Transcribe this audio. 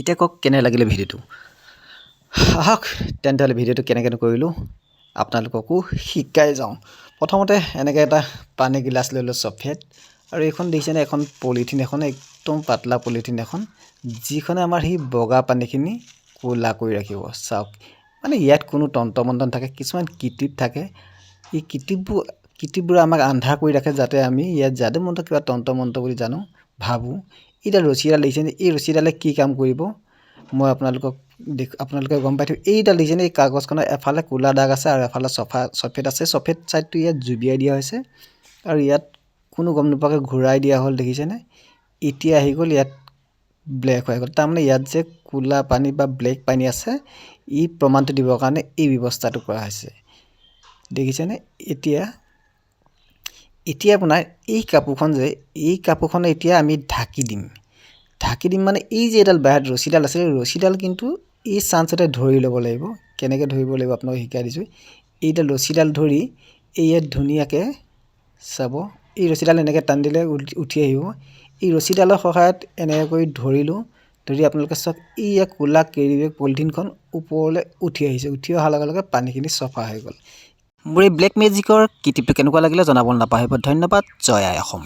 এতিয়া কওক কেনে লাগিলে ভিডিঅ'টো আহক তেন্তে হ'লে ভিডিঅ'টো কেনেকৈ কৰিলোঁ আপোনালোককো শিকাই যাওঁ প্ৰথমতে এনেকৈ এটা পানী গিলাচ লৈ লো সফেদ আৰু এইখন দেখিছেনে এখন পলিথিন এখন একদম পাতলা পলিথিন এখন যিখনে আমাৰ সেই বগা পানীখিনি কোলা কৰি ৰাখিব চাওক মানে ইয়াত কোনো তন্ত্ৰমন্ত্ৰ থাকে কিছুমান কিটিপ থাকে এই কিটিপবোৰ আমাক আন্ধাৰ কৰি ৰাখে যাতে আমি ইয়াত যাদু মন্ত্ৰ কিবা তন্ত্ৰমন্ত্ৰ বুলি জানো ভাবোঁ এটা ৰছীডাল দেখিছেনে এই ৰছীডালে কি কাম কৰিব মই আপোনালোকে গম পাইছো এইডাল দেখিছেনে এই কাগজখনৰ এফালে কোলা দাগ আছে আৰু এফালে সফেদ আছে সফেদ সাইডটো ইয়াত জুবিয়াই দিয়া হৈছে আৰু ইয়াত কোনো গম নোপোৱাকৈ ঘূৰাই দিয়া হ'ল দেখিছেনে এতিয়া আহি গ'ল ইয়াত ব্লেক হৈ গ'ল তাৰমানে ইয়াত যে কোলা পানী বা ব্লেক পানী আছে ই প্ৰমাণটো দিবৰ কাৰণে এই ব্যৱস্থাটো কৰা হৈছে দেখিছেনে এতিয়া আপোনাৰ এই কাপোৰখনে এতিয়া আমি ঢাকি দিম মানে এই যে এডাল বাহিৰত ৰছীডাল আছে ৰছীডাল কিন্তু এই চান্সতে ধৰি ল'ব লাগিব কেনেকৈ ধৰিব লাগিব আপোনাক শিকাই দিছোঁ এইডাল ৰছীডাল ধৰি এই ইয়াত ধুনীয়াকৈ চাব এই ৰছীডাল এনেকৈ টান দিলে উঠি আহিব এই ৰছীডালৰ সহায়ত এনেকৈ কৰি ধৰিলোঁ ধৰি আপোনালোকে চাওক এই কোলা কেৰিবেগ পলিথিনখন ওপৰলৈ উঠি আহিছে উঠি অহাৰ লগে লগে পানীখিনি চফা হৈ গ'ল মোৰ এই ব্লেক মেজিকৰ কিটিপটো কেনেকুৱা লাগিলে জনাবলৈ নাপাহৰিব ধন্যবাদ জয় আই অসম